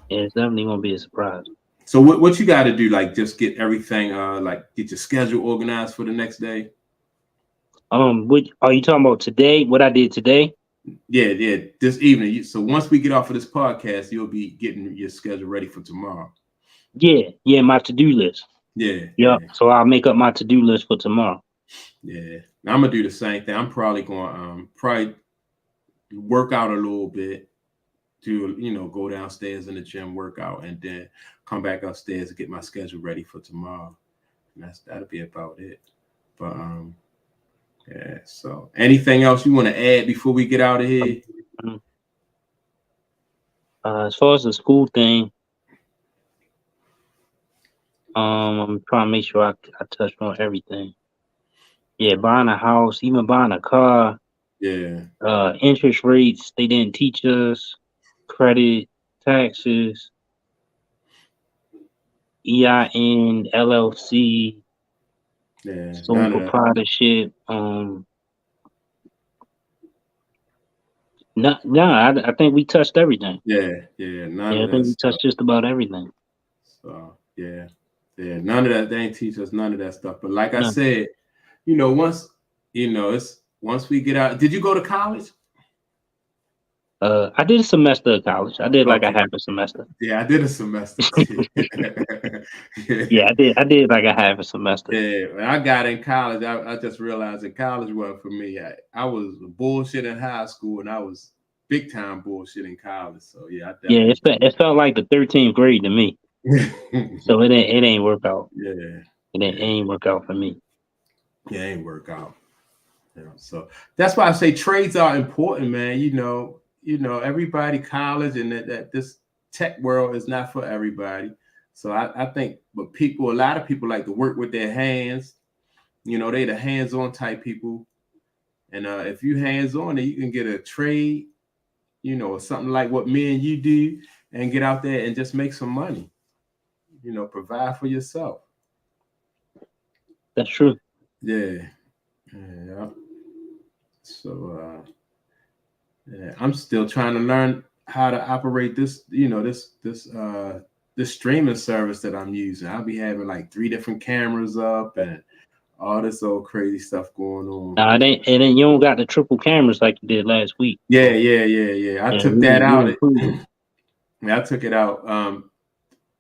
it's definitely gonna be a surprise. So what you got to do? Like just get everything, like get your schedule organized for the next day. What are you talking about today? What I did today? Yeah. This evening. So once we get off of this podcast, you'll be getting your schedule ready for tomorrow. Yeah, my to-do list. Yeah. So I'll make up my to-do list for tomorrow. Yeah, now, I'm gonna do the same thing. I'm probably going probably work out a little bit, to, you know, go downstairs in the gym, work out, and then come back upstairs and get my schedule ready for tomorrow. And that'll be about it. But yeah. So anything else you want to add before we get out of here? As far as the school thing, I'm trying to make sure I touched on everything. Yeah, buying a house, even buying a car. Yeah. Interest rates, they didn't teach us. Credit, taxes, EIN, LLC, sole proprietorship. I think we touched everything. Yeah. I think we touched just about everything. So yeah. None of that. They ain't teach us none of that stuff. But like I said, you know, once we get out. Did you go to college? I did a semester of college. I did like a half a semester. Yeah, I did a semester. Yeah, I did like a half a semester. Yeah, when I got in college, I just realized that college wasn't for me. I was bullshit in high school, and I was big time bullshit in college. So yeah, it felt like the 13th grade to me. So it ain't work out. Yeah, it ain't work out for me. Yeah, it ain't work out. Yeah, so that's why I say trades are important, man. You know, everybody college and that this tech world is not for everybody. So I think, but a lot of people like to work with their hands. You know, they the hands-on type people. And if you hands-on, then you can get a trade, you know, or something like what me and you do, and get out there and just make some money. You know, provide for yourself. That's true. Yeah. Yeah. So yeah, I'm still trying to learn how to operate this, this streaming service that I'm using. I'll be having like 3 different cameras up and all this old crazy stuff going on. Nah, it ain't you don't got the triple cameras like you did last week. Yeah. I took that out. I took it out.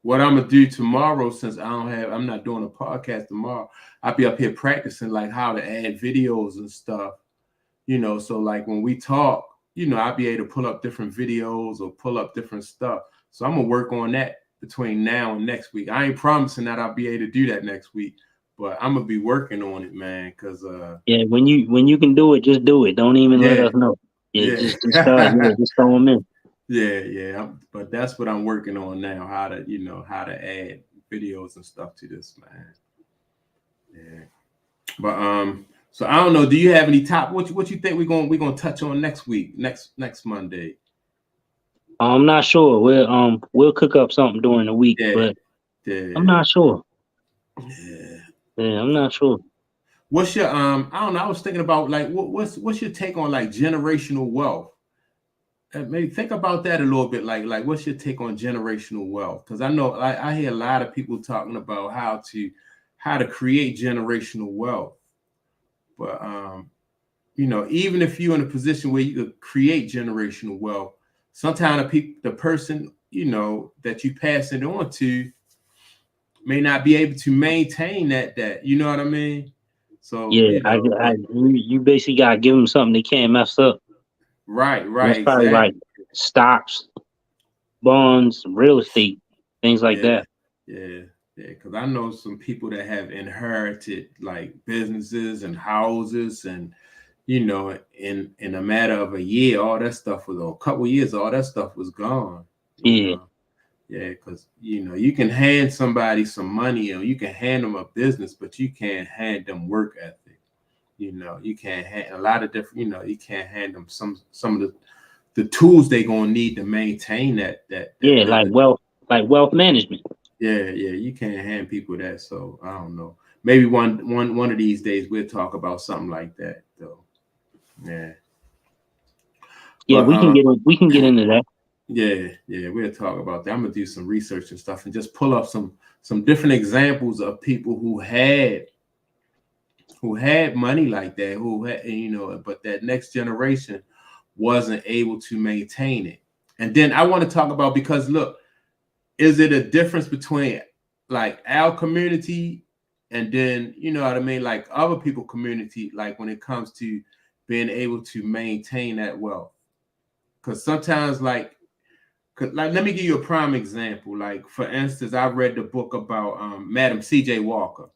What I'm gonna do tomorrow, since I'm not doing a podcast tomorrow, I'll be up here practicing like how to add videos and stuff. So like when we talk, I'll be able to pull up different videos or pull up different stuff. So I'm gonna work on that between now and next week. I ain't promising that I'll be able to do that next week, but I'm gonna be working on it, man. Cause when you can do it, just do it. Don't even let us know. Just start. Just throw them in. Yeah. But that's what I'm working on now. How to add videos and stuff to this, man. Yeah. But so I don't know. Do you have any what you think we're gonna touch on next week, next Monday? I'm not sure. We'll cook up something during the week, but I'm not sure. Yeah, I'm not sure. What's your I don't know. I was thinking about like what's your take on like generational wealth? Maybe think about that a little bit. Like what's your take on generational wealth? Because I know I hear a lot of people talking about how to create generational wealth. But even if you're in a position where you could create generational wealth, sometimes the person that you pass it on to may not be able to maintain that. You know what I mean? So yeah, you basically gotta give them something they can't mess up. Right. That's probably exactly. like stocks, bonds, real estate, things like that. Yeah. Because I know some people that have inherited like businesses and houses, and in a matter of a year, all that stuff was, or a couple of years, all that stuff was gone. Yeah. Yeah, because you can hand somebody some money and you can hand them a business, but you can't hand them work ethic. You can't hand a lot of different. You can't hand them some of the tools they're gonna need to maintain that. Yeah, like wealth management. Yeah, you can't hand people that. So I don't know. Maybe one of these days we'll talk about something like that, though. Yeah. Yeah, but, we can get into that. Yeah, we'll talk about that. I'm gonna do some research and stuff and just pull up some different examples of people who had money like that, who had, but that next generation wasn't able to maintain it. And then I want to talk about, because look, is it a difference between like our community and then, you know what I mean, like other people community, like when it comes to being able to maintain that wealth? Because sometimes like let me give you a prime example. Like, for instance, I read the book about Madam C.J. Walker.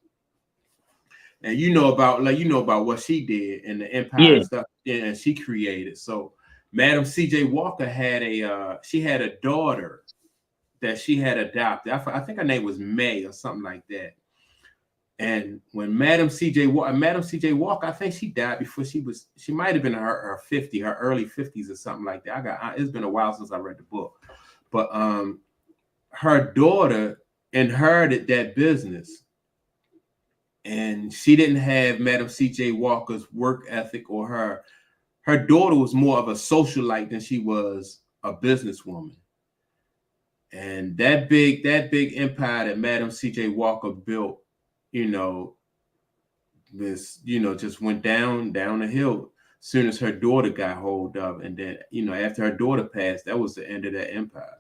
And you know about what she did in the empire and stuff, and she created. So Madam C.J. Walker had a daughter that she had adopted. I think her name was May or something like that. And when Madam C.J. Walker, I think she died before she might have been her early 50s or something like that. It's been a while since I read the book. But her daughter inherited that business. And she didn't have Madam C.J. Walker's work ethic, or her daughter was more of a socialite than she was a businesswoman. And that big empire that Madam C.J. Walker built, this, just went down the hill as soon as her daughter got hold of. And then, after her daughter passed, that was the end of that empire.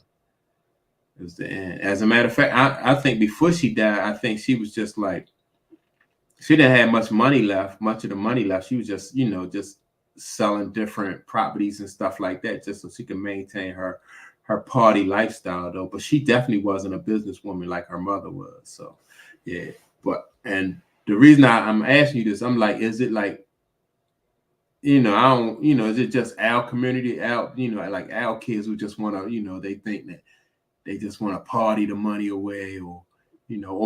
It was the end. As a matter of fact, I think before she died, I think she was just like, she didn't have much of the money left. She was just, just selling different properties and stuff like that, just so she could maintain her party lifestyle, though. But she definitely wasn't a businesswoman like her mother was. So, yeah. And the reason I'm asking you this, I'm like, is it like, I don't, is it just our community, like our kids who just want to, they think that they just want to party the money away, or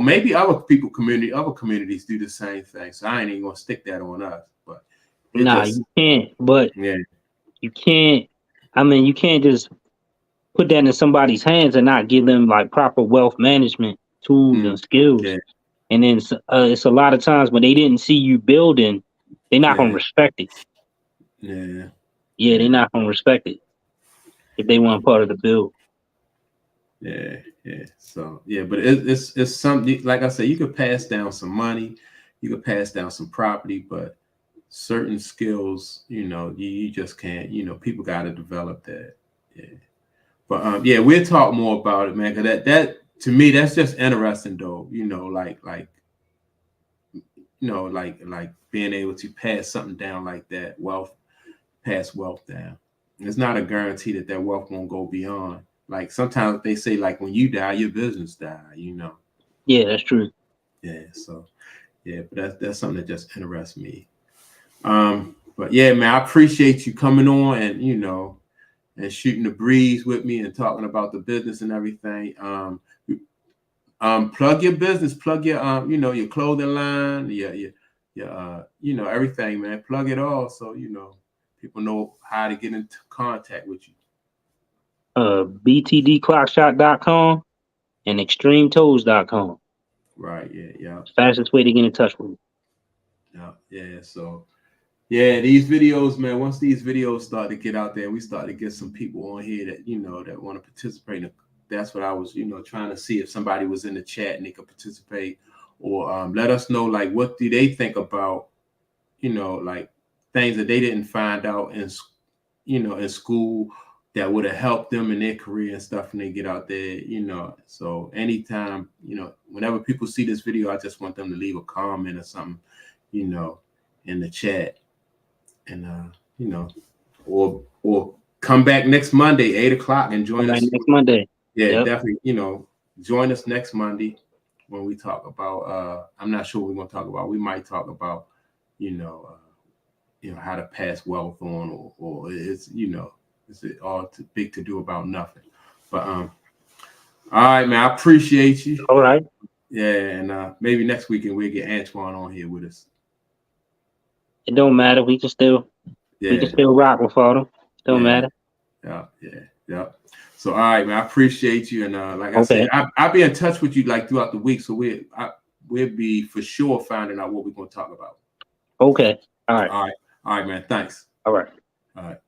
maybe other communities do the same thing. So I ain't even gonna stick that on us. But you can't. But you can't. I mean, you can't just put that in somebody's hands and not give them like proper wealth management tools and skills. And then it's a lot of times when they didn't see you building, they're not gonna respect it. Yeah. Yeah, they're not gonna respect it if they weren't part of the build. Yeah, yeah. So yeah, but it's something, like I said, you could pass down some money, you could pass down some property, but certain skills, you just can't. People got to develop that. Yeah. But yeah, we'll talk more about it, man. Cause that to me, that's just interesting, though. Like being able to pass something down like that, pass wealth down. It's not a guarantee that wealth won't go beyond. Like sometimes they say, like when you die, your business die. Yeah, that's true. Yeah. So yeah, but that's something that just interests me. But yeah, man, I appreciate you coming on and shooting the breeze with me and talking about the business and everything. Plug your business, plug your your clothing line, your everything, man. Plug it all so people know how to get into contact with you. BTDclockshot.com and extremetoes.com. Right, yeah. Fastest way to get in touch with me. Yeah. So yeah, these videos, man, once these videos start to get out there, we start to get some people on here that that want to participate. That's what I was trying to see if somebody was in the chat and they could participate, or let us know, like, what do they think about like things that they didn't find out in school that would have helped them in their career and stuff when they get out there. So anytime, whenever people see this video, I just want them to leave a comment or something in the chat, and or come back next Monday 8:00 and join us next Monday. Yeah, definitely. Join us next Monday when we talk about. I'm not sure what we're going to talk about. We might talk about, how to pass wealth on, or it's it's all too big to do about nothing. But all right, man. I appreciate you. All right. Yeah, and maybe next weekend we'll get Antoine on here with us. It don't matter. We can still rock with all them. Don't matter. Yeah. So all right, man. I appreciate you, and like I said, I'll be in touch with you like throughout the week. So we'll be for sure finding out what we're going to talk about. Okay. All right. All right, man. Thanks. All right. All right.